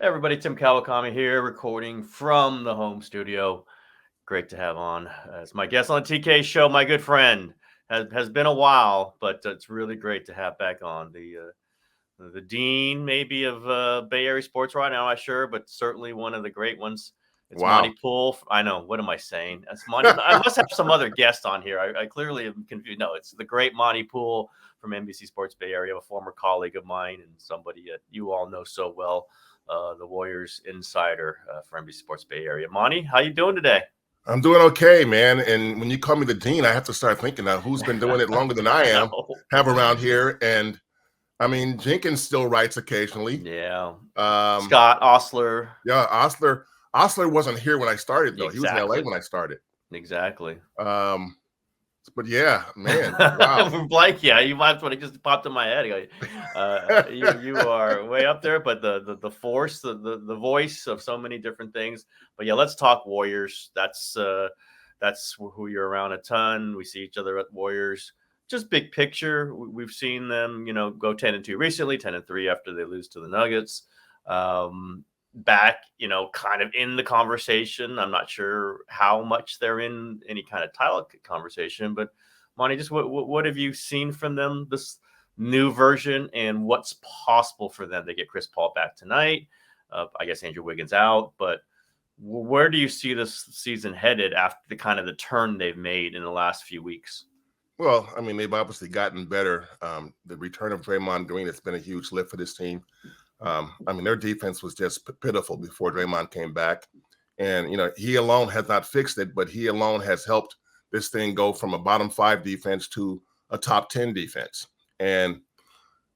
Hey everybody, Tim Kawakami here, recording from the home studio. Great to have on as my guest on the TK show, my good friend. Has been a while, but it's really great to have back on the dean, maybe of Bay Area sports right now. I'm not sure, but certainly one of the great ones. It's Wow. Monte Poole. I know. What am I saying? It's Monty. I must have some other guest on here. I clearly am confused. No, it's the great Monte Poole from NBC Sports Bay Area, a former colleague of mine and somebody that you all know so well, the Warriors insider for NBC Sports Bay Area. Monty, how you doing today? I'm doing okay, man. And when you call me the dean, I have to start thinking now who's been doing it longer than I I am, know. have around here. And I mean, Jenkins still writes occasionally. Yeah. Um, Scott Osler. yeah, Osler wasn't here when I started, though. He was in LA Exactly. when I started. Exactly. But yeah, man, wow. Blake, yeah, you might have what it just popped in my head. You are way up there, but the force, the voice of so many different things. But yeah, let's talk Warriors. That's who you're around a ton. We see each other at Warriors. Just big picture, we've seen them, go 10-2 recently, 10-3 after they lose to the Nuggets. Back, kind of in the conversation. I'm not sure how much they're in any kind of title conversation, but Monty, just what have you seen from them this new version, and what's possible for them? They get Chris Paul back tonight. I guess Andrew Wiggins out, but where do you see this season headed after the turn they've made in the last few weeks? Well, I mean, they've obviously gotten better. The return of Draymond Green has been a huge lift for this team. I mean, their defense was just pitiful before Draymond came back. And, he alone has not fixed it, but he alone has helped this thing go from a bottom 5 defense to a top 10 defense. And,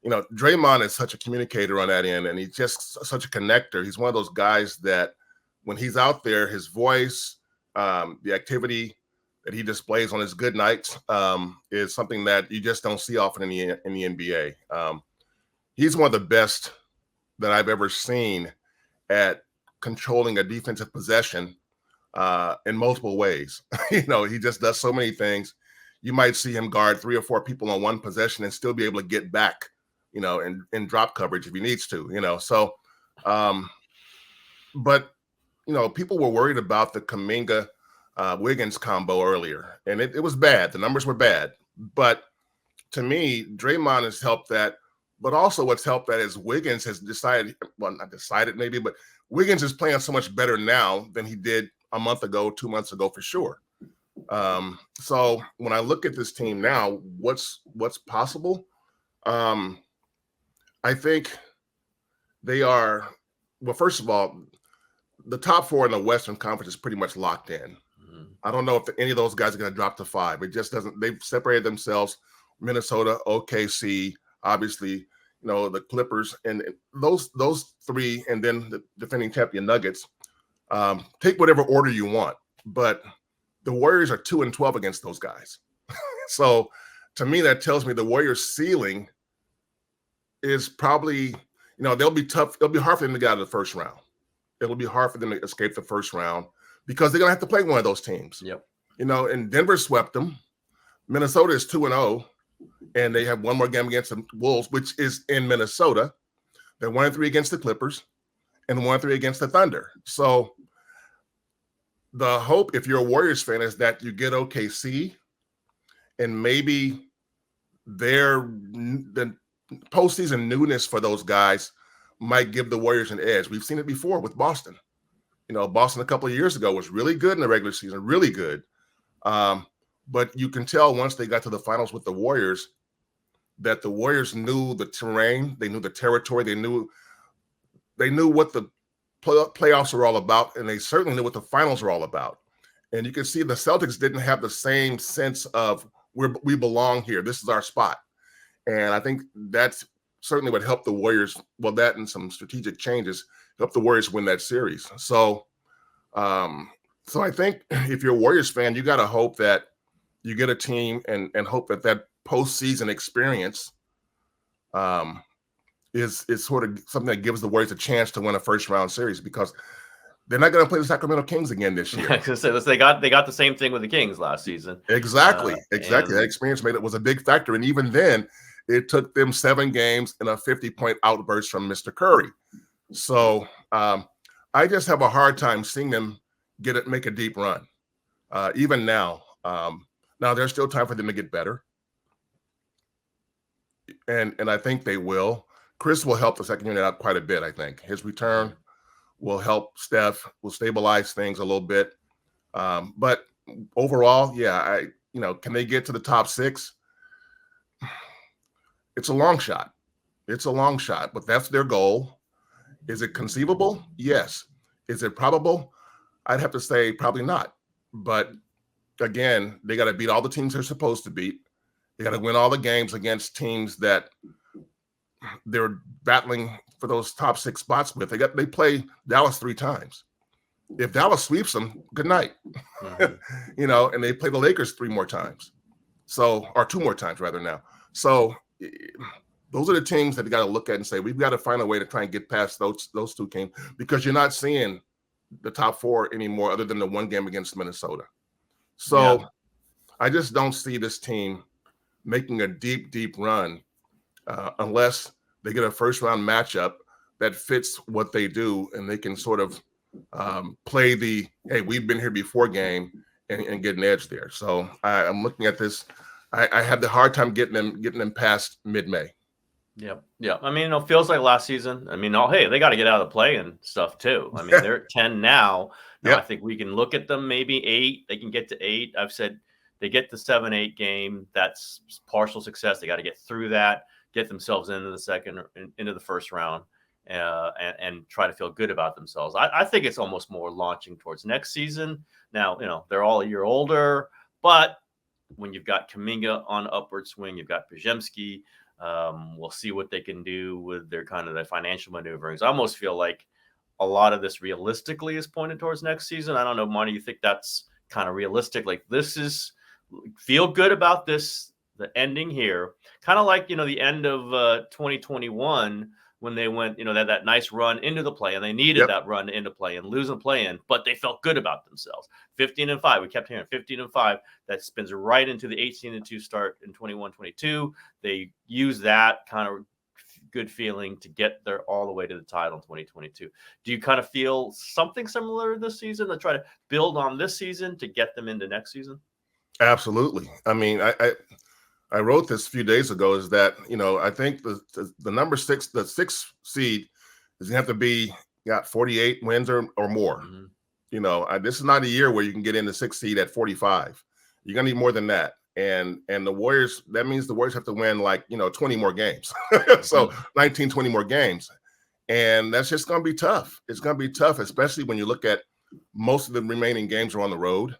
Draymond is such a communicator on that end, and he's just such a connector. He's one of those guys that when he's out there, his voice, the activity that he displays on his good nights is something that you just don't see often in the NBA. He's one of the best that I've ever seen at controlling a defensive possession in multiple ways. He just does so many things. You might see him guard 3 or 4 people on one possession and still be able to get back, in drop coverage if he needs to, So, but, people were worried about the Kaminga Wiggins combo earlier, and it was bad. The numbers were bad. But to me, Draymond has helped that. But also what's helped that is Wiggins has decided, well, not decided maybe, but Wiggins is playing so much better now than he did a month ago, 2 months ago for sure. So when I look at this team now, what's possible? I think they are, well, first of all, the top 4 in the Western Conference is pretty much locked in. Mm-hmm. I don't know if any of those guys are going to drop to 5. It just doesn't, they've separated themselves, Minnesota, OKC, obviously, the Clippers, and those 3, and then the defending champion Nuggets. Take whatever order you want, but the Warriors are 2-12 against those guys. So to me, that tells me the Warriors' ceiling is probably, they'll be tough. It'll be hard for them to get out of the first round. It'll be hard for them to escape the first round because they're going to have to play one of those teams. Yep. And Denver swept them. Minnesota is 2-0. And they have one more game against the Wolves, which is in Minnesota. They're 1-3 against the Clippers and 1-3 against the Thunder. So the hope, if you're a Warriors fan, is that you get OKC and maybe the postseason newness for those guys might give the Warriors an edge. We've seen it before with Boston. Boston a couple of years ago was really good in the regular season, really good. But you can tell once they got to the finals with the Warriors that the Warriors knew the terrain, they knew the territory, they knew what the playoffs were all about, and they certainly knew what the finals were all about. And you can see the Celtics didn't have the same sense of we belong here. This is our spot. And I think that's certainly what helped the Warriors. Well, that and some strategic changes helped the Warriors win that series. So I think if you're a Warriors fan, you got to hope that you get a team and hope that postseason experience is sort of something that gives the Warriors a chance to win a first round series, because they're not going to play the Sacramento Kings again this year. They got the same thing with the Kings last season. Exactly. That experience was a big factor, and even then, it took them 7 games and a 50-point outburst from Mr. Curry. So I just have a hard time seeing them make a deep run. Even now, now there's still time for them to get better, and I think they will. Chris will help the second unit out quite a bit. I think his return will help Steph, will stabilize things a little bit. But overall, yeah, can they get to the top 6? It's a long shot. It's a long shot, but that's their goal. Is it conceivable? Yes. Is it probable? I'd have to say probably not. But again, they got to beat all the teams they're supposed to beat. They got to win all the games against teams that they're battling for those top 6 spots with. They play Dallas 3 times. If Dallas sweeps them, good night. And they play the Lakers 3 more times. Or 2 more times rather now. So those are the teams that you got to look at and say, we've got to find a way to try and get past those 2 games, because you're not seeing the top 4 anymore other than the 1 game against Minnesota. So I just don't see this team making a deep, deep run unless they get a first-round matchup that fits what they do, and they can sort of play the, hey, we've been here before game and get an edge there. So I'm looking at this. I had the hard time getting them past mid-May. Yeah. I mean, it feels like last season. I mean, hey, they got to get out of the play and stuff too. I mean, they're at 10 now. I think we can look at them maybe 8. They can get to 8. I've said they get the 7-8 game. That's partial success. They got to get through that, get themselves into the first round, and try to feel good about themselves. I think it's almost more launching towards next season. Now, they're all a year older, but when you've got Kaminga on upward swing, you've got Pajemski. We'll see what they can do with their financial maneuverings. I almost feel like a lot of this realistically is pointed towards next season. I don't know, Monty, you think that's kind of realistic? Like, feel good about this, the ending here, kind of like, the end of 2021 when they went, that nice run into the play, and they needed that run into play and losing play in, but they felt good about themselves. 15-5, we kept hearing 15-5. That spins right into the 18-2 start in 21-22. They use that kind of good feeling to get there all the way to the title in 2022. Do you kind of feel something similar this season to try to build on this season to get them into next season? Absolutely. I mean, I wrote this a few days ago, is that, I think the number 6, the 6th seed is gonna have to be got 48 wins or more. This is not a year where you can get in the 6th seed at 45. You're gonna need more than that. And the Warriors, that means the Warriors have to win 20 more games. So 19, 20 more games. And that's just gonna be tough. It's gonna be tough, especially when you look at most of the remaining games are on the road.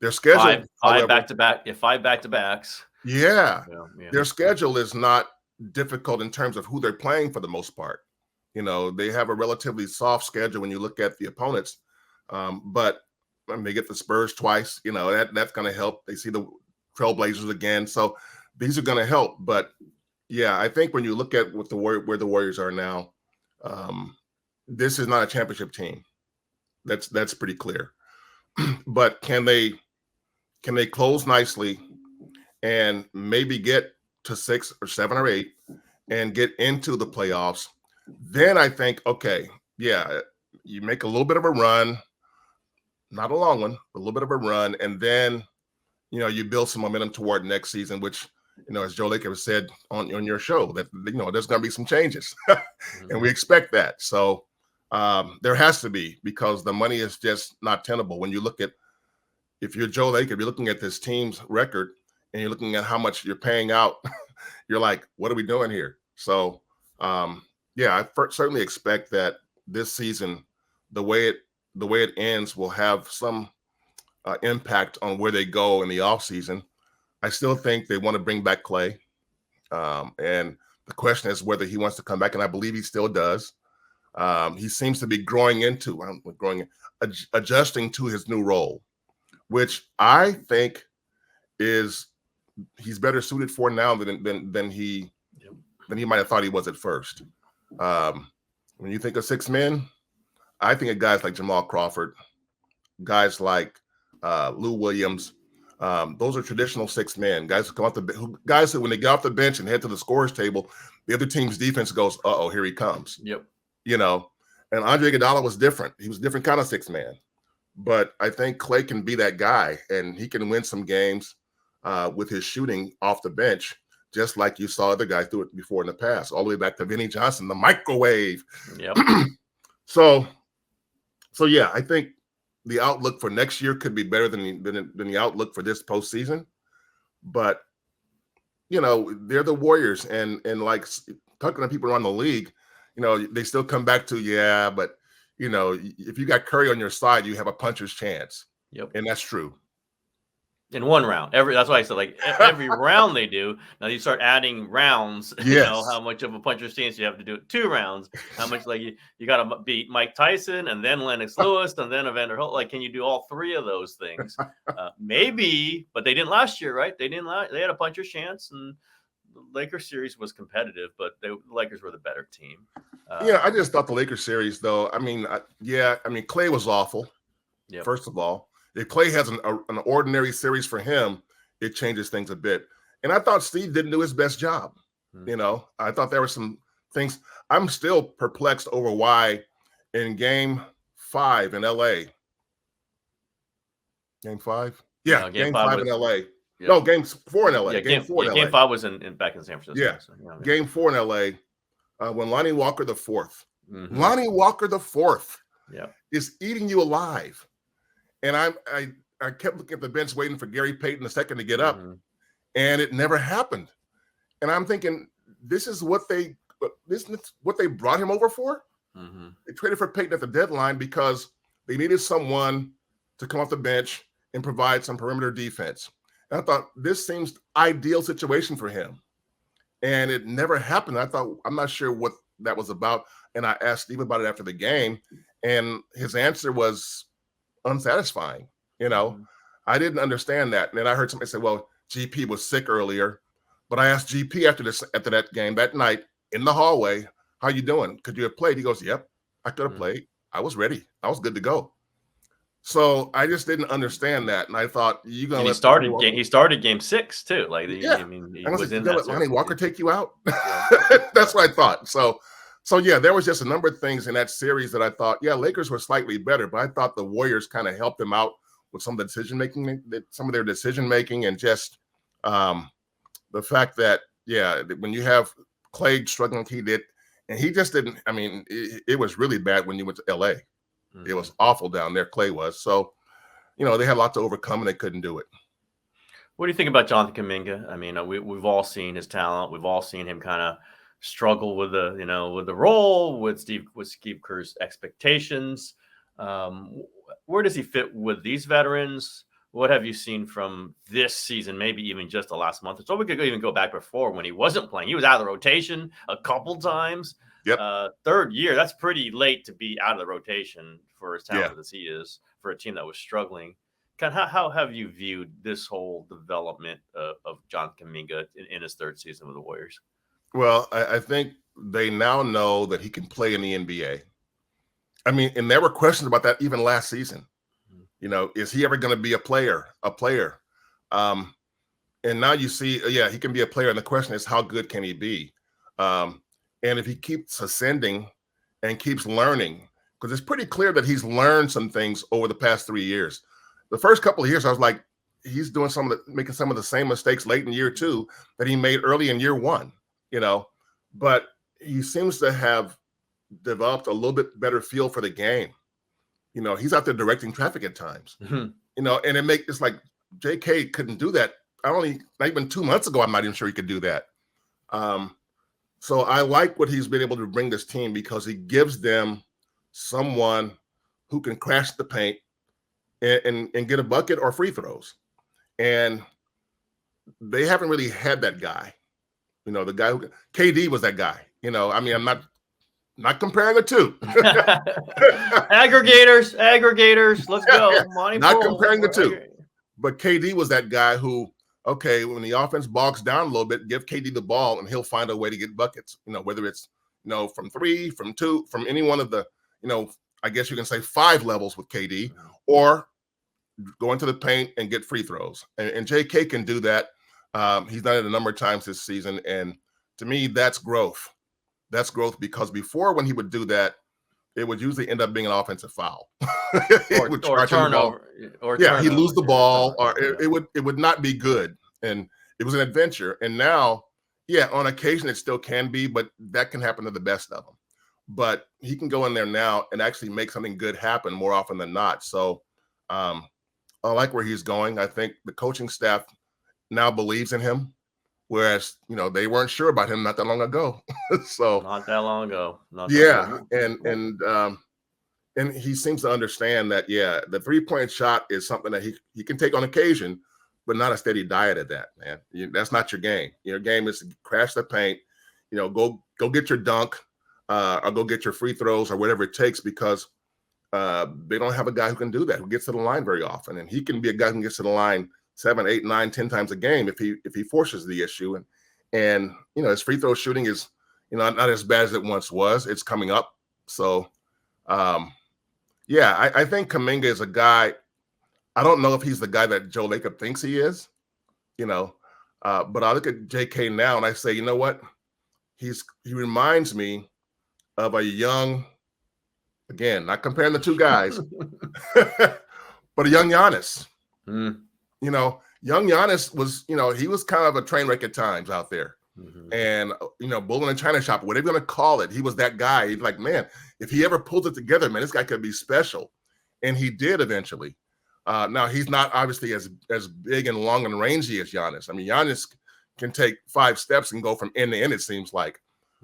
Their schedule, five back-to-backs. Yeah. Their schedule is not difficult in terms of who they're playing for the most part. They have a relatively soft schedule when you look at the opponents. But when they get the Spurs twice, that's going to help. They see the Trailblazers again. So these are going to help. But yeah, I think when you look at where the Warriors are now, this is not a championship team. That's pretty clear. But can they close nicely and maybe get to 6 or 7 or 8 and get into the playoffs? Then I think, okay, yeah, you make a little bit of a run, not a long one, but a little bit of a run, and then you build some momentum toward next season, which as Joe Laker said on your show, that there's going to be some changes, and we expect that. So there has to be, because the money is just not tenable. When you look at, if you're Joe Laker, you're looking at this team's record and you're looking at how much you're paying out, you're like, what are we doing here? So yeah, I certainly expect that this season, the way it ends will have some impact on where they go in the offseason. I still think they want to bring back Klay. And the question is whether he wants to come back, and I believe he still does. He seems to be adjusting to his new role, which I think he's better suited for now than he might have thought he was at first. When you think of 6 men, I think of guys like Jamal Crawford, guys like Lou Williams. Those are traditional 6 men, guys who come off guys who, when they get off the bench and head to the scorer's table, the other team's defense goes, "Uh-oh, here he comes." Yep. you know, and Andre Iguodala was different. He was a different kind of six man. But I think Klay can be that guy, and he can win some games with his shooting off the bench, just like you saw other guys do it before in the past, all the way back to Vinnie Johnson, the microwave. Yep. So yeah, I think the outlook for next year could be better than the outlook for this postseason. But you know, they're the Warriors, and like talking to people around the league, you know, they still come back to, yeah, but you know, if you got Curry on your side, you have a puncher's chance. Yep. And that's true. In one round, that's why I said like every round they do. Now you start adding rounds. Yes. You know how much of a puncher's chance you have to do it 2 rounds. How much like you got to beat Mike Tyson and then Lennox Lewis and then Evander Holyfield. Like, can you do all 3 of those things? Maybe, but they didn't last year, right? They had a puncher's chance, and the Lakers series was competitive, but the Lakers were the better team. Yeah, I just thought the Lakers series, though. I mean, Klay was awful. Yep. First of all, if Klay has an ordinary series for him, it changes things a bit. And I thought Steve didn't do his best job. You know, I thought there were some things. I'm still perplexed over why in Game 5 in LA. Game 5? Yeah, Game 5 in LA. Yep. No, Game 4 in LA. Yeah, Game 4 in LA. Game 5 was back in San Francisco. Yeah, so, Game 4 in LA. When Lonnie Walker the fourth, Lonnie Walker the fourth, is eating you alive, and I kept looking at the bench waiting for Gary Payton II to get up, and it never happened. And I'm thinking, this is what they brought him over for. They traded for Payton at the deadline because they needed someone to come off the bench and provide some perimeter defense. And I thought this seems ideal situation for him. And it never happened. I thought, I'm not sure what that was about. And I asked Steve about it after the game, and his answer was unsatisfying. You know, I didn't understand that. And then I heard somebody say, well, GP was sick earlier. But I asked GP after that game that night in the hallway, how you doing? Could you have played? He goes, yep, I could have played. I was ready. I was good to go. So I just didn't understand that, and I thought you're gonna. He started Game 6 too. Like, he was in that. Let Lonnie Walker take you out. That's what I thought. So yeah, there was just a number of things in that series that I thought, yeah, Lakers were slightly better, but I thought the Warriors kind of helped them out with some of their decision making, and just the fact that when you have Klay struggling like he did, and he just didn't. I mean, it was really bad when you went to LA. It was awful down there. Klay was. So, you know, they had a lot to overcome, and they couldn't do it. What do you think about Jonathan Kaminga? I mean, we've all seen his talent. We've all seen him kind of struggle with the role, with Steve Kerr's expectations. Where does he fit with these veterans? What have you seen from this season? Maybe even just the last month or so. We could even go back before when he wasn't playing. He was out of the rotation a couple times. Yep. 3rd year, that's pretty late to be out of the rotation for as talented as he is, for a team that was struggling. How have you viewed this whole development of John Kaminga in his 3rd season with the Warriors? Well, I think they now know that he can play in the NBA. I mean, and there were questions about that even last season. You know, is he ever going to be a player? And now you see, he can be a player. And the question is, how good can he be? And if he keeps ascending and keeps learning, because it's pretty clear that he's learned some things over the past 3 years. The first couple of years, I was like, he's doing making some of the same mistakes late in year 2 that he made early in year 1, you know, but he seems to have developed a little bit better feel for the game. You know, he's out there directing traffic at times, you know, and it's like JK couldn't do that. Not even 2 months ago, I'm not even sure he could do that. So I like what he's been able to bring this team, because he gives them someone who can crash the paint and get a bucket or free throws. And they haven't really had that guy. You know, the guy KD was that guy. You know, I mean, I'm not comparing the two. aggregators. Let's go. Monte Not Poole. comparing the two. But KD was that guy who, okay, when the offense bogs down a little bit, give KD the ball and he'll find a way to get buckets, you know, whether it's, you know, from 3, from 2, from any one of the, you know, I guess you can say 5 levels with KD, or go into the paint and get free throws. And JK can do that. He's done it a number of times this season. And to me, that's growth. That's growth, because before, when he would do that, it would usually end up being an offensive foul. It would or charge him the ball. turnover, or Yeah, he'd lose turnover. the Yeah, ball, or yeah. it would not be good. And it was an adventure. And now, yeah, on occasion it still can be, but that can happen to the best of them. But he can go in there now and actually make something good happen more often than not. So I like where he's going. I think the coaching staff now believes in him, whereas they weren't sure about him not that long ago. So Not that long ago. yeah, and he seems to understand that, yeah, the 3-point shot is something that he can take on occasion, but not a steady diet at that, man. That's not your game. Your game is to crash the paint, go get your dunk, or go get your free throws or whatever it takes, because they don't have a guy who can do that, who gets to the line very often. And he can be a guy who gets to the line 7, 8, 9, 10 times a game if he forces the issue. And his free throw shooting is not as bad as it once was. It's coming up. So yeah, I think Kaminga is a guy. I don't know if he's the guy that Joe Lacob thinks he is, but I look at JK now and I say, you know what? He reminds me of a young, again, not comparing the two guys, but a young Giannis. Young Giannis was, he was kind of a train wreck at times out there. And, bull in a china shop, whatever you want to call it, he was that guy. He's like, man, if he ever pulls it together, man, this guy could be special. And he did eventually. Now, he's not obviously as big and long and rangy as Giannis. I mean, Giannis can take 5 steps and go from end to end, it seems like.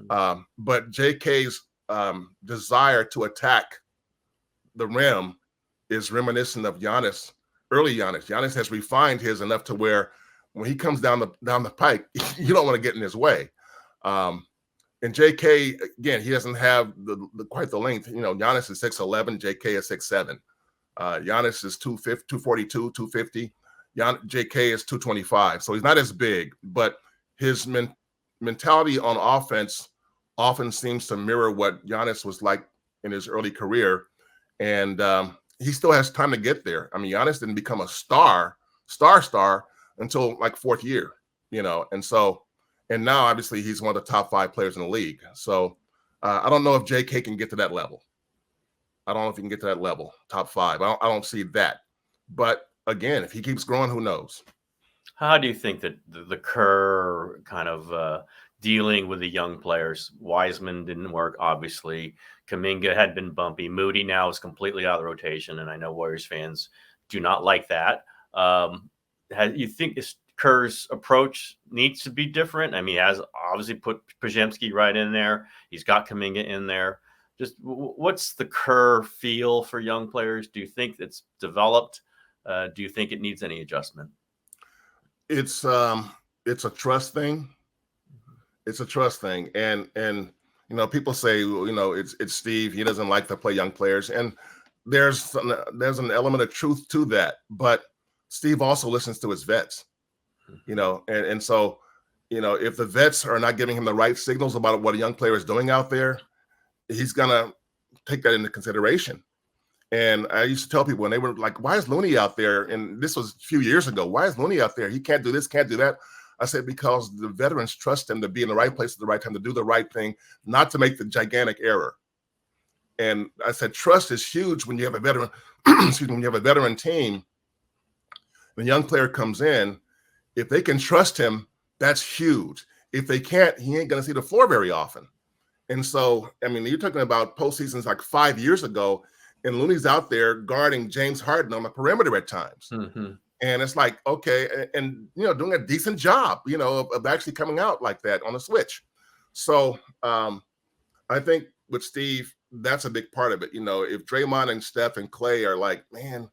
But JK's desire to attack the rim is reminiscent of Giannis, early Giannis. Giannis has refined his enough to where when he comes down the pike, you don't want to get in his way. And JK, again, he doesn't have quite the length. Giannis is 6'11", JK is 6'7". Giannis is 242, 250. JK is 225. So he's not as big, but his mentality on offense often seems to mirror what Giannis was like in his early career. And he still has time to get there. I mean, Giannis didn't become a star until like 4th year, and now obviously he's one of the top 5 players in the league. So I don't know if JK can get to that level. I don't know if he can get to that level, top 5. I don't see that. But again, if he keeps growing, who knows? How do you think that the Kerr kind of dealing with the young players? Wiseman didn't work, obviously. Kaminga had been bumpy. Moody now is completely out of the rotation, and I know Warriors fans do not like that. You think Kerr's approach needs to be different? I mean, he has obviously put Podziemski right in there. He's got Kaminga in there. Just what's the Kerr feel for young players? Do you think it's developed? Do you think it needs any adjustment? It's a trust thing. It's a trust thing. And people say, it's Steve. He doesn't like to play young players. And there's an element of truth to that. But Steve also listens to his vets, and so, if the vets are not giving him the right signals about what a young player is doing out there, he's going to take that into consideration. And I used to tell people when they were like, why is Looney out there? And this was a few years ago. Why is Looney out there? He can't do this, can't do that. I said, because the veterans trust him to be in the right place at the right time, to do the right thing, not to make the gigantic error. And I said, trust is huge when you have a veteran, when you have a veteran team. When a young player comes in, if they can trust him, that's huge. If they can't, he ain't going to see the floor very often. And so, I mean, you're talking about postseasons like 5 years ago, and Looney's out there guarding James Harden on the perimeter at times. And it's like, okay, and, doing a decent job, of actually coming out like that on a switch. So I think with Steve, that's a big part of it. If Draymond and Steph and Klay are like, man,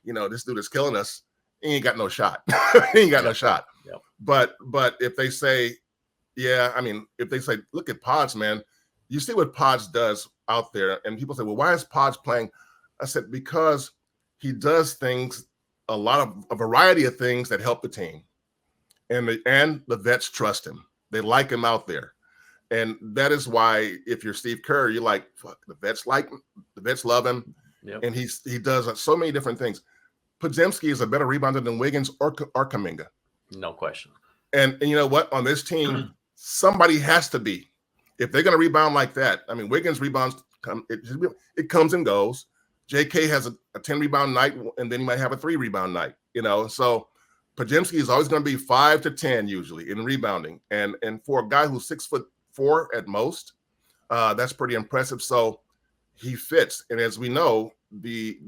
this dude is killing us, he ain't got no shot. He ain't got no shot. Yep. But if they say, if they say, look at Pods, man, you see what Pods does out there. And people say, well, why is Pods playing? I said, because he does things, a variety of things that help the team. And the vets trust him. They like him out there. And that is why if you're Steve Kerr, you're like, fuck, the vets like him. The vets love him. Yep. And he does so many different things. Podziemski is a better rebounder than Wiggins or Kaminga. No question. And you know what? On this team, somebody has to be. if they're going to rebound like that, I mean, Wiggins rebounds, it comes and goes. JK has a 10 rebound night, and then he might have a 3 rebound night, So Podziemski is always going to be 5 to 10 usually in rebounding. And for a guy who's 6'4" at most, that's pretty impressive. So he fits. And as we know, the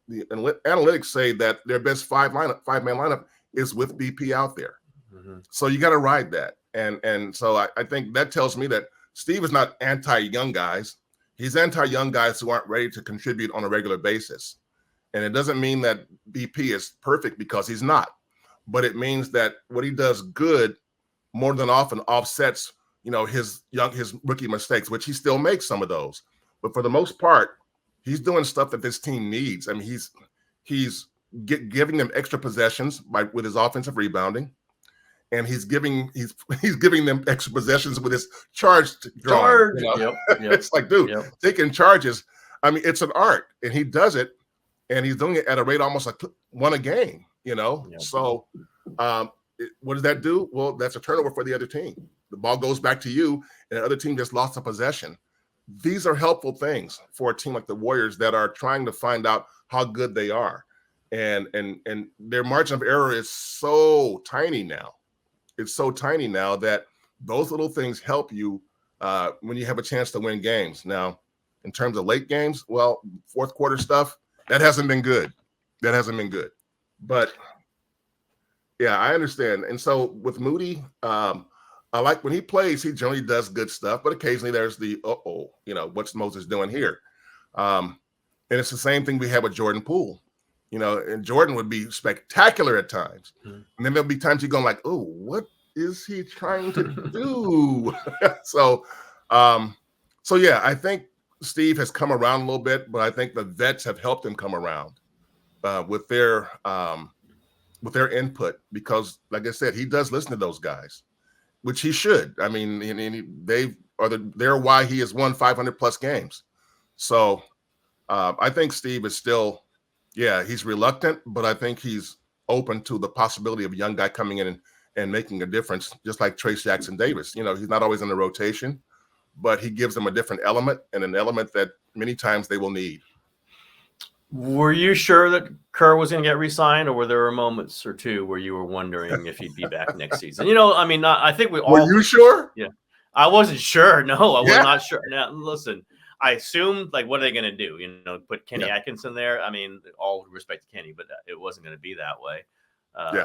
analytics say that their best 5-man lineup is with BP out there. Mm-hmm. So you got to ride that. And so I think that tells me that Steve is not anti-young guys. He's anti-young guys who aren't ready to contribute on a regular basis. And it doesn't mean that BP is perfect, because he's not. But it means that what he does good more than often offsets, his rookie mistakes, which he still makes some of those. But for the most part, he's doing stuff that this team needs. I mean, he's giving them extra possessions with his offensive rebounding. And he's giving them extra possessions with his charge. Yep. It's like, dude, taking charges. I mean, it's an art, and he does it, and he's doing it at a rate almost like 1 a game. Yep. So, what does that do? Well, that's a turnover for the other team. The ball goes back to you, and the other team just lost a possession. These are helpful things for a team like the Warriors that are trying to find out how good they are, and their margin of error is so tiny now. It's so tiny now that those little things help you when you have a chance to win games. Now, in terms of late games, well, fourth quarter stuff, that hasn't been good. But, yeah, I understand. And so with Moody, I like when he plays, he generally does good stuff. But occasionally there's the, what's Moses doing here? And it's the same thing we have with Jordan Poole. And Jordan would be spectacular at times. Mm-hmm. And then there'll be times you're going like, oh, what is he trying to do? So yeah, I think Steve has come around a little bit, but I think the vets have helped him come around with their input, because, like I said, he does listen to those guys, which he should. I mean, they're why he has won 500+ games. So I think Steve is still, he's reluctant, but I think he's open to the possibility of a young guy coming in and making a difference, just like Trace Jackson Davis. He's not always in the rotation, but he gives them a different element, and an element that many times they will need. Were you sure that Kerr was going to get re-signed, or were there moments or two where you were wondering if he'd be back next season? I think we all. Were you sure? Yeah. I wasn't sure. No, I was not sure. Now, listen, I assumed, what are they going to do? Put Kenny Atkinson there. I mean, all respect to Kenny, but it wasn't going to be that way.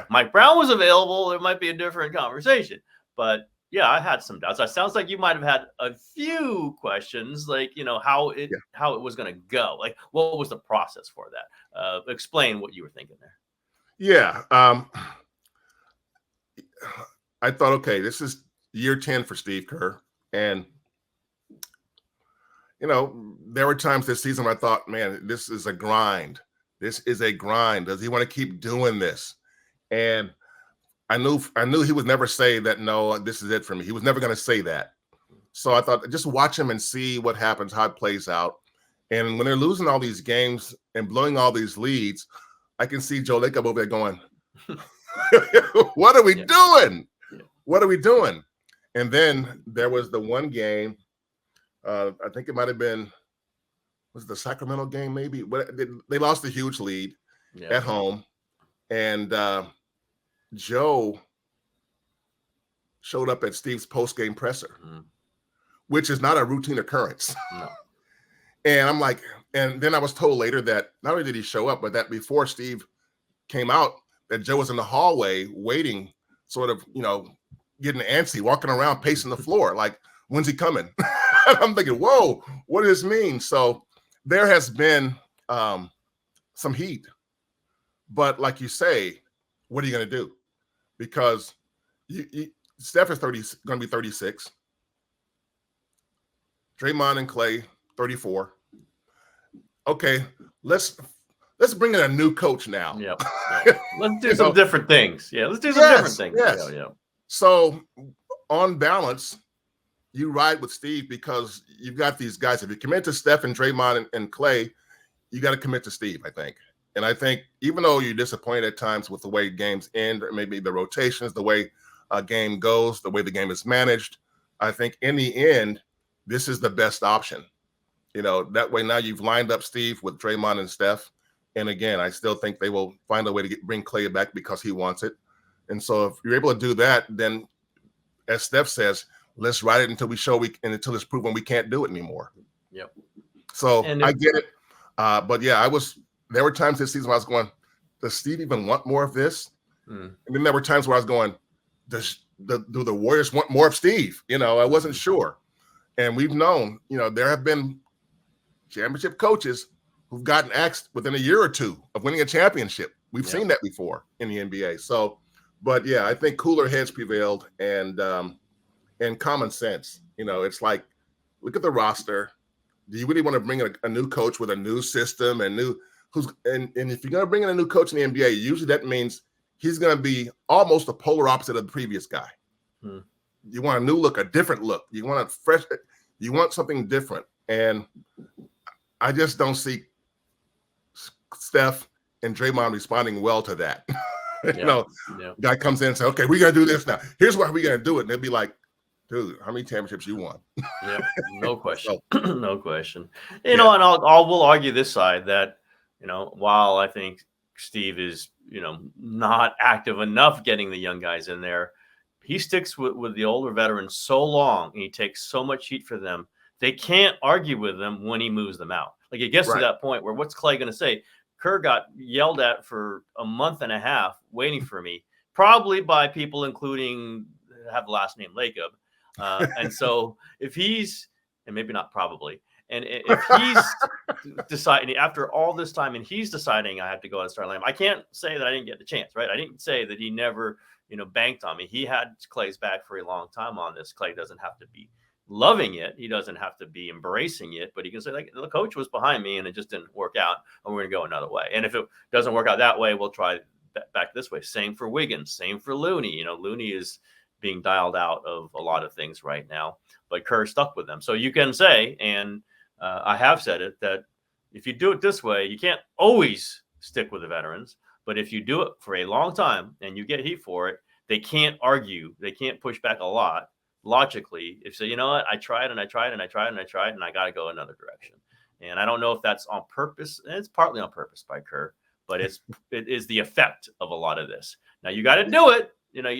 Mike Brown was available. It might be a different conversation. But, I had some doubts. It sounds like you might have had a few questions, how it was going to go. What was the process for that? Explain what you were thinking there. Yeah. I thought, okay, this is year 10 for Steve Kerr. And there were times this season where I thought, man, this is a grind. Does he want to keep doing this? And I knew he would never say that, no, this is it for me. He was never going to say that. So I thought, just watch him and see what happens, how it plays out. And when they're losing all these games and blowing all these leads, I can see Joe Lacob over there going, what are we doing? What are we doing? And then there was the one game, I think it might have been, was it the Sacramento game maybe? But they lost a huge lead at home. And Joe showed up at Steve's post-game presser, which is not a routine occurrence. No. And I'm like, and then I was told later that not only did he show up, but that before Steve came out, that Joe was in the hallway waiting, sort of, getting antsy, walking around, pacing the floor, like, when's he coming? I'm thinking, whoa, what does this mean? So there has been some heat. But like you say, what are you going to do? Because Steph is going to be 36. Draymond and Klay, 34. Okay, let's bring in a new coach now. Yep. Let's do some different things. Yeah, let's do some different things. Yes. Yeah. So on balance, you ride with Steve because you've got these guys. If you commit to Steph and Draymond and Klay, you got to commit to Steve, I think. And I think even though you're disappointed at times with the way games end, or maybe the rotations, the way a game goes, the way the game is managed, I think in the end, this is the best option. That way now you've lined up Steve with Draymond and Steph. And again, I still think they will find a way to bring Klay back because he wants it. And so if you're able to do that, then as Steph says, let's ride it until until it's proven we can't do it anymore. Yep. So I get it. But yeah, there were times this season where I was going, does Steve even want more of this? And then there were times where I was going, do the Warriors want more of Steve? I wasn't sure. And we've known, there have been championship coaches who've gotten axed within a year or two of winning a championship. We've seen that before in the NBA. So, but yeah, I think cooler heads prevailed and common sense. It's like, look at the roster. Do you really want to bring a new coach with a new system and if you're going to bring in a new coach in the NBA, usually that means he's going to be almost the polar opposite of the previous guy. You want a new look, a different look. You want something different. And I just don't see Steph and Draymond responding well to that. Guy comes in and says, okay, we're going to do this now. Here's why we're going to do it. And they'll be like, dude, how many championships you won? Yeah, no question. No question. And we'll argue this side that, while I think Steve is, not active enough getting the young guys in there, he sticks with the older veterans so long and he takes so much heat for them. They can't argue with them when he moves them out. Like it gets to that point where what's Klay going to say? Kerr got yelled at for a month and a half waiting for me, probably by people including have the last name Lacob. And so if he's, and maybe not probably, and if he's deciding after all this time and he's deciding I have to go and start laying, I can't say that I didn't get the chance, right? I didn't say that he never, banked on me. He had Klay's back for a long time on this. Klay doesn't have to be loving it. He doesn't have to be embracing it, but he can say, like, the coach was behind me and it just didn't work out and we're going to go another way. And if it doesn't work out that way, we'll try back this way. Same for Wiggins, same for Looney. Looney is being dialed out of a lot of things right now, but Kerr stuck with them. So you can say, and I have said it, that if you do it this way, you can't always stick with the veterans, but if you do it for a long time and you get heat for it, they can't argue. They can't push back a lot logically. If you know what, I tried and I tried and I tried and I tried and I got to go another direction. And I don't know if that's on purpose. And it's partly on purpose by Kerr, but it is the effect of a lot of this. Now you got to do it.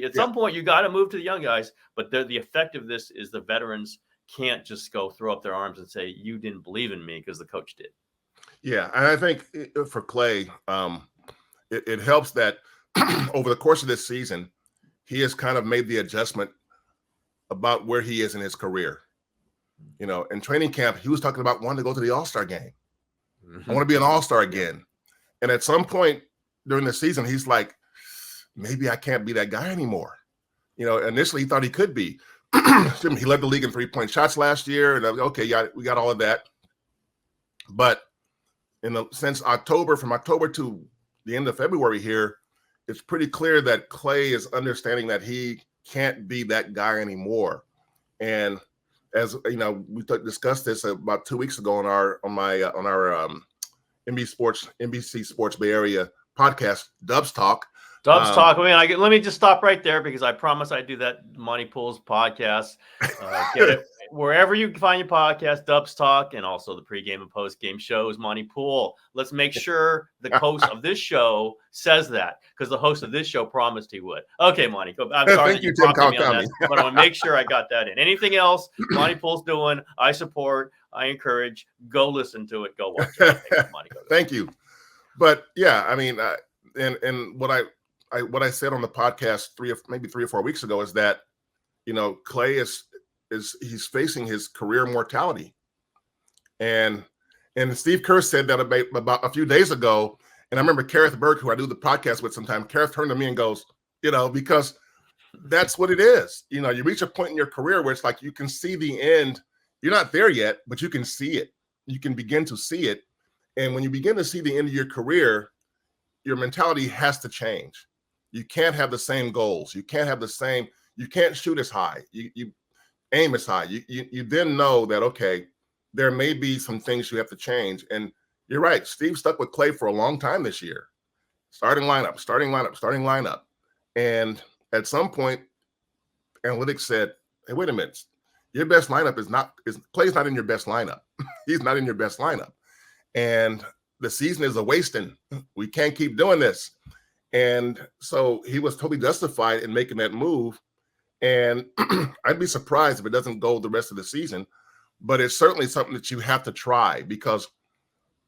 At some point you got to move to the young guys, but the effect of this is the veterans can't just go throw up their arms and say, you didn't believe in me because the coach did. Yeah. And I think for Klay, it helps that over the course of this season, he has kind of made the adjustment about where he is in his career. In training camp, he was talking about wanting to go to the All-Star game. I want to be an All-Star again. And at some point during the season, he's like, maybe I can't be that guy anymore. Initially he thought he could be. He led the league in 3-point shots last year. And okay, yeah, we got all of that. But since from October to the end of February here, it's pretty clear that Klay is understanding that he can't be that guy anymore. And as we discussed this about 2 weeks ago on our NBC Sports Bay Area podcast, Dubs Talk. Talk. Let me just stop right there because I promise I do that Monte Poole's podcast. Get it wherever you can find your podcast, Dubs Talk, and also the pregame and postgame shows, Monte Poole. Let's make sure the host of this show says that because the host of this show promised he would. Okay, Monte, I'm sorry that you prompted me on that, but I want to make sure I got that in. Anything else Monte Poole's doing, I support, I encourage. Go listen to it. Go watch it. Thank you. But yeah, I mean, and what I said on the podcast 3 or 4 weeks ago is that, Klay he's facing his career mortality. And Steve Kerr said that about a few days ago. And I remember Kareth Burke, who I do the podcast with sometimes, Kareth turned to me and goes, because that's what it is. You reach a point in your career where it's like you can see the end. You're not there yet, but you can see it. You can begin to see it. And when you begin to see the end of your career, your mentality has to change. You can't have the same goals. You can't shoot as high. You aim as high. You then know that, okay, there may be some things you have to change. And you're right. Steve stuck with Klay for a long time this year. Starting lineup. And at some point, analytics said, hey, wait a minute. your best lineup is Klay's not in your best lineup. He's not in your best lineup. And the season is a wasting. We can't keep doing this. And so he was totally justified in making that move. And I'd be surprised if it doesn't go the rest of the season. But it's certainly something that you have to try, because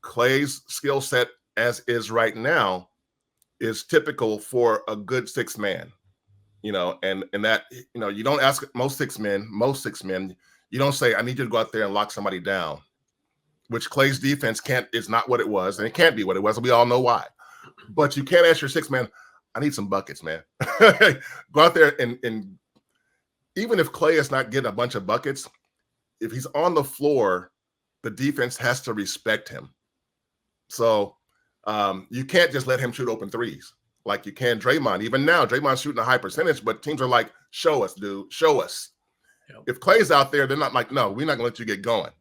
Klay's skill set as is right now is typical for a good six man, and that, you don't ask most six men, you don't say, I need you to go out there and lock somebody down, which Klay's defense is not what it was, and it can't be what it was. And we all know why. But you can't ask your six man, I need some buckets, man. Go out there and even if Klay is not getting a bunch of buckets, if he's on the floor, the defense has to respect him. So you can't just let him shoot open threes like you can Draymond. Even now, Draymond's shooting a high percentage, but teams are like, show us, dude, show us. Yep. If Klay's out there, they're not like, no, we're not going to let you get going.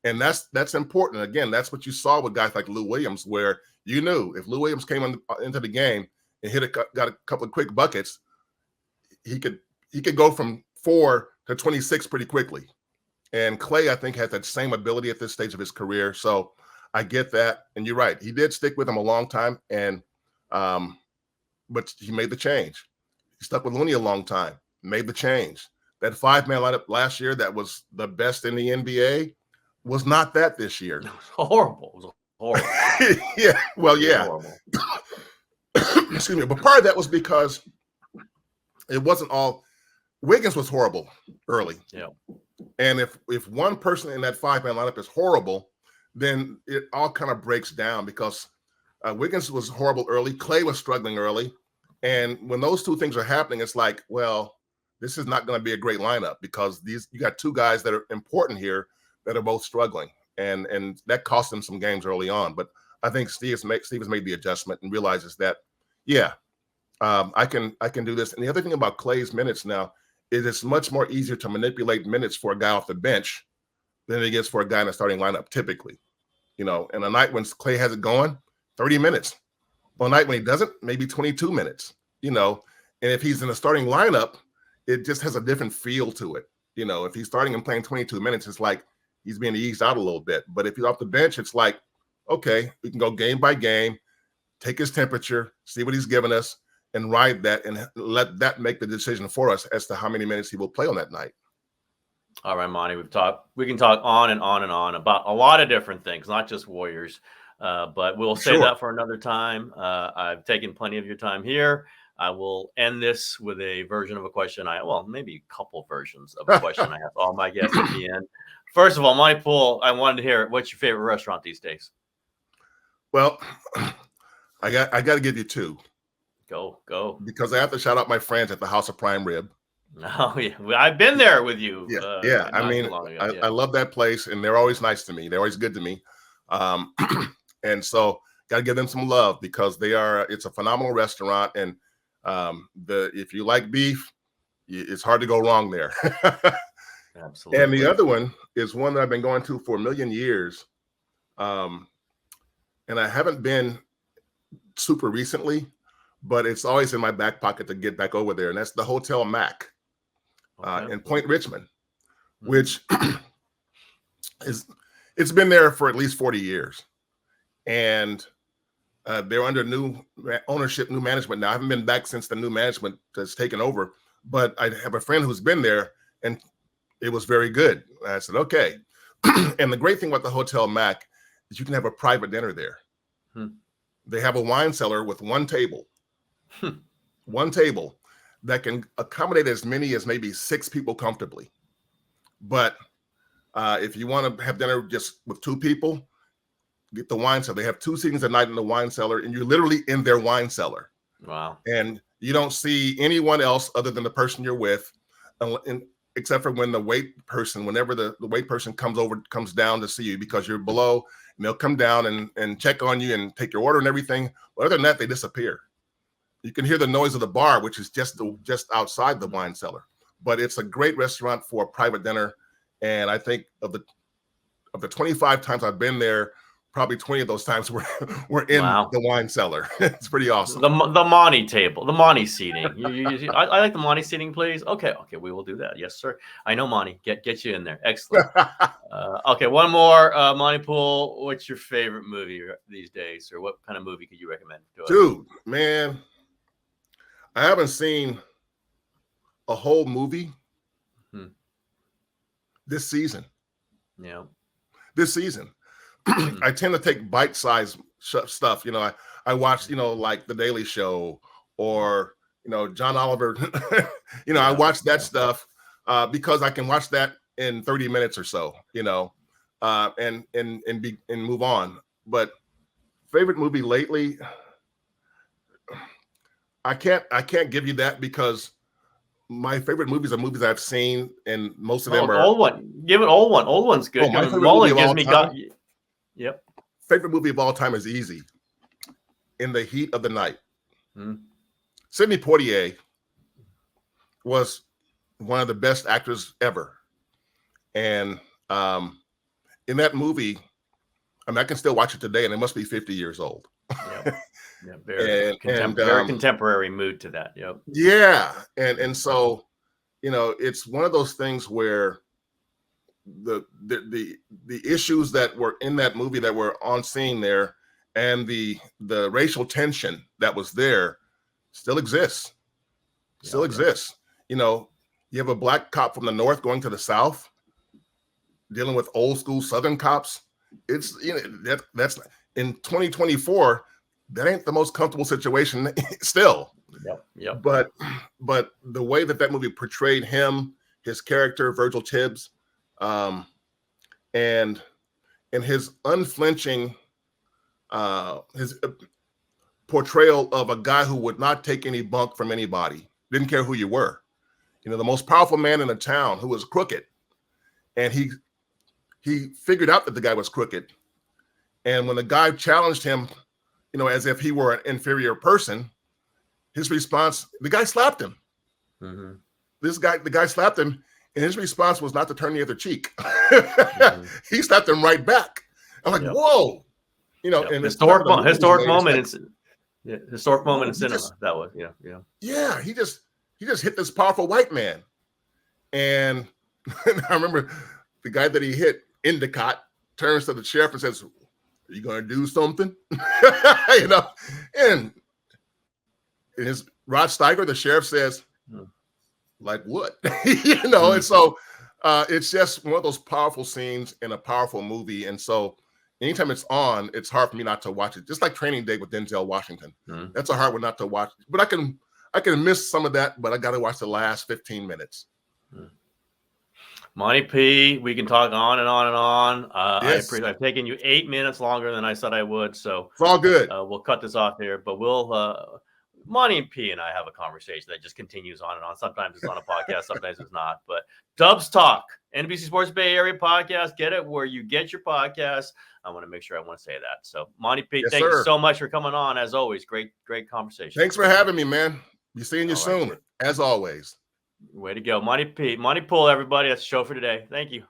And that's important. Again, that's what you saw with guys like Lou Williams, where you knew if Lou Williams came into the game and got a couple of quick buckets, he could go from 4 to 26 pretty quickly. And Klay, I think, has that same ability at this stage of his career. So I get that. And you're right. He did stick with him a long time. And but he made the change. He stuck with Looney a long time, made the change. That 5-man lineup last year that was the best in the NBA was not that this year. It was horrible. It was horrible. Yeah. Well, yeah. Excuse me. But part of that was because it wasn't all – Wiggins was horrible early. Yeah. And if one person in that 5-man lineup is horrible, then it all kind of breaks down, because Wiggins was horrible early. Klay was struggling early. And when those two things are happening, it's like, well, this is not going to be a great lineup, because you got two guys that are important here that are both struggling. And that cost them some games early on. But I think Steve has made the adjustment and realizes that, yeah, I can do this. And the other thing about Klay's minutes now is it's much more easier to manipulate minutes for a guy off the bench than it is for a guy in the starting lineup typically. And a night when Klay has it going, 30 minutes. On a night when he doesn't, maybe 22 minutes, And if he's in the starting lineup, it just has a different feel to it. If he's starting and playing 22 minutes, it's like he's being eased out a little bit. But if he's off the bench, it's like, okay, we can go game by game, take his temperature, see what he's giving us, and ride that and let that make the decision for us as to how many minutes he will play on that night. All right, Monty, we can talk on and on and on about a lot of different things, not just Warriors, but we'll save that for another time. I've taken plenty of your time here. I will end this with a version of a question. Maybe a couple versions of a question I have all my guests at the end. First of all, Monte Poole, I wanted to hear, what's your favorite restaurant these days? Well, I got to give you two. Go. Because I have to shout out my friends at the House of Prime Rib. Oh, yeah. I've been there with you. Yeah. I love that place, and they're always nice to me. They're always good to me. And so got to give them some love, because it's a phenomenal restaurant. And if you like beef, it's hard to go wrong there. Absolutely. And the other one is one that I've been going to for a million years. And I haven't been super recently, but it's always in my back pocket to get back over there. And that's the Hotel Mac in Point Richmond, which it's been there for at least 40 years. And they're under new ownership, new management now. I haven't been back since the new management has taken over, but I have a friend who's been there, and it was very good. I said, okay. And the great thing about the Hotel Mac is you can have a private dinner there. They have a wine cellar with one table that can accommodate as many as maybe 6 people comfortably. But if you want to have dinner just with 2 people, get the wine cellar. They have 2 seatings a night in the wine cellar, and you're literally in their wine cellar. Wow. And you don't see anyone else other than the person you're with, except for when whenever the wait person comes down to see you because you're below, and they'll come down and check on you and take your order and everything. But other than that, they disappear. You can hear the noise of the bar, which is just outside the wine cellar. But it's a great restaurant for a private dinner. And I think of the 25 times I've been there, probably 20 of those times we're in Wow. the wine cellar. It's pretty awesome. The Monte table, the Monte seating. I like the Monte seating, please. Okay, we will do that. Yes, sir. I know Monte. Get you in there. Excellent. Okay, one more. Monte Poole, what's your favorite movie these days, or what kind of movie could you recommend to us? Dude, man, I haven't seen a whole movie this season. Yeah, this season. I tend to take bite-sized stuff. You know, I watch, you know, like The Daily Show or, you know, John Oliver. You know, I watch that stuff because I can watch that in 30 minutes or so, you know, and move on. But favorite movie lately, I can't give you that because my favorite movies are movies I've seen, and most of them are old one. Give it old one. Old one's good. Oh, my favorite movie of all time? Yep. Favorite movie of all time is easy. In the Heat of the Night. Sidney Poitier was one of the best actors ever, and in that movie, I mean, I can still watch it today, and it must be 50 years old. Yep. Yeah, very contemporary mood to that. Yep. Yeah, and so, you know, it's one of those things where the issues that were in that movie that were on scene there, and the racial tension that was there, still exists. You know, you have a black cop from the North going to the South, dealing with old school Southern cops. It's, you know, that's in 2024. That ain't the most comfortable situation still. Yep. But the way that movie portrayed him, his character, Virgil Tibbs, and his unflinching, his portrayal of a guy who would not take any bunk from anybody, didn't care who you were. You know, the most powerful man in the town who was crooked. And he figured out that the guy was crooked. And when the guy challenged him, you know, as if he were an inferior person, his response, the guy slapped him. The guy slapped him, and his response was not to turn the other cheek. He slapped him right back. I'm like, whoa, you know, and historic moment in cinema. That was, yeah. He just hit this powerful white man, and I remember the guy that he hit, Endicott, turns to the sheriff and says, "Are you going to do something?" You know, and his Rod Steiger, the sheriff, says, "Like what?" You know, and so it's just one of those powerful scenes in a powerful movie. And so anytime it's on, it's hard for me not to watch it. Just like Training Day with Denzel Washington. That's a hard one not to watch. But I can miss some of that, but I got to watch the last 15 minutes. Monte P, we can talk on and on and on. Yes. I've taken you 8 minutes longer than I said I would, so it's all good. We'll cut this off here, but we'll Monte P and I have a conversation that just continues on and on. Sometimes it's on a podcast, sometimes it's not. But Dubs Talk, NBC Sports Bay Area podcast. Get it where you get your podcast. I want to make sure I want to say that. So Monte P, thank you so much for coming on. As always, great conversation. Thanks for having me, man. Be seeing you soon, as always. Way to go. Monte Poole, everybody. That's the show for today. Thank you.